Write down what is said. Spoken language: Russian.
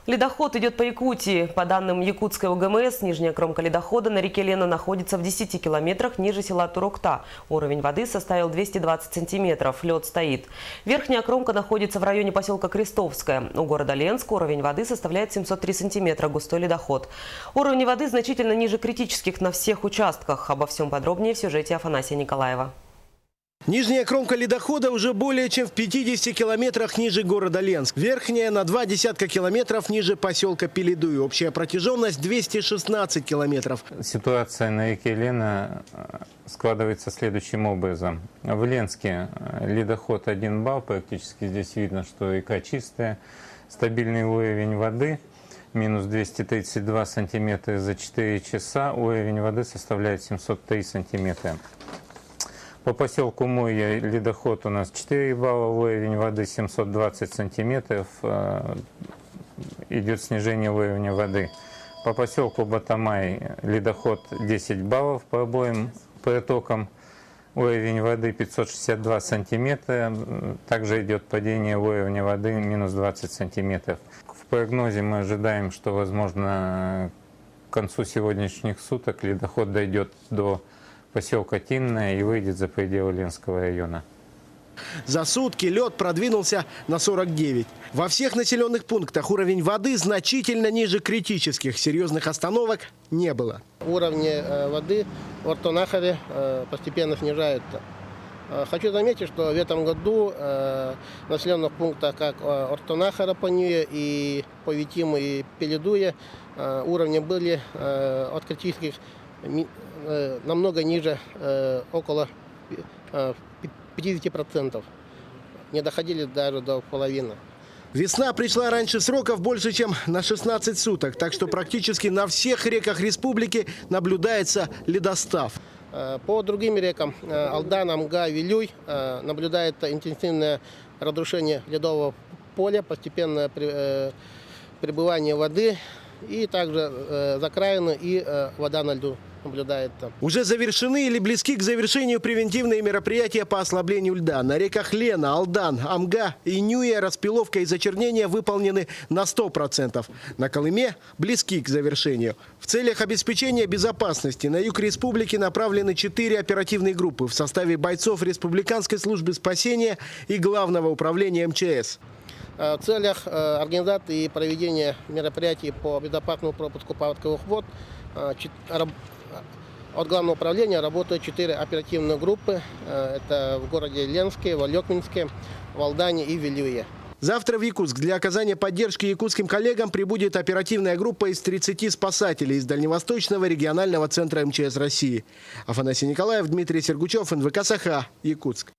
Ледоход идет по Якутии. По данным Якутской УГМС, нижняя кромка ледохода на реке Лена находится в 10 километрах ниже села Турокта. Уровень воды составил 220 сантиметров. Лед стоит. Верхняя кромка находится в районе поселка Крестовское. У города Ленск уровень воды составляет 703 сантиметра. Густой ледоход. Уровни воды значительно ниже критических на всех участках. Обо всем подробнее в сюжете Афанасия Николаева. Нижняя кромка ледохода уже более чем в 50 километрах ниже города Ленск. Верхняя на 2 десятка километров ниже поселка Пеледуй. Общая протяженность 216 километров. Ситуация на реке Лена складывается следующим образом. В Ленске ледоход 1 балл. Практически здесь видно, что река чистая. Стабильный уровень воды минус 232 сантиметра за 4 часа. Уровень воды составляет 703 сантиметра. По поселку Мойя ледоход у нас 4 балла, уровень воды 720 сантиметров, идет снижение уровня воды. По поселку Батамай ледоход 10 баллов по обоим протокам, уровень воды 562 сантиметра, также идет падение уровня воды минус 20 сантиметров. В прогнозе мы ожидаем, что возможно к концу сегодняшних суток ледоход дойдет до поселка Тинное и выйдет за пределы Ленского района. За сутки лед продвинулся на 49. Во всех населенных пунктах уровень воды значительно ниже критических. Серьезных остановок не было. Уровни воды в Ортонахаре постепенно снижаются. Хочу заметить, что в этом году в населенных пунктах, как Ортонахара, Панюя и Повитима и Пеледуя, уровни были от критических намного ниже, около 50%. Не доходили даже до половины. Весна пришла раньше сроков больше, чем на 16 суток. Так что практически на всех реках республики наблюдается ледостав. По другим рекам Алдан, Амга, Вилюй наблюдается интенсивное разрушение ледового поля, постепенное прибывание воды и также закраины и вода на льду наблюдается. Уже завершены или близки к завершению превентивные мероприятия по ослаблению льда. На реках Лена, Алдан, Амга и Нюя распиловка и зачернение выполнены на 100%. На Колыме близки к завершению. В целях обеспечения безопасности на юг республики направлены 4 оперативные группы в составе бойцов Республиканской службы спасения и Главного управления МЧС. В целях организации и проведения мероприятий по безопасному пропуску паводковых вод от Главного управления работают 4 оперативные группы. Это в городе Ленске, в Алекминске, в Алдане и Вилюе. Завтра в Якутск для оказания поддержки якутским коллегам прибудет оперативная группа из 30 спасателей из Дальневосточного регионального центра МЧС России. Афанасий Николаев, Дмитрий Сергучев, НВК «Саха», Якутск.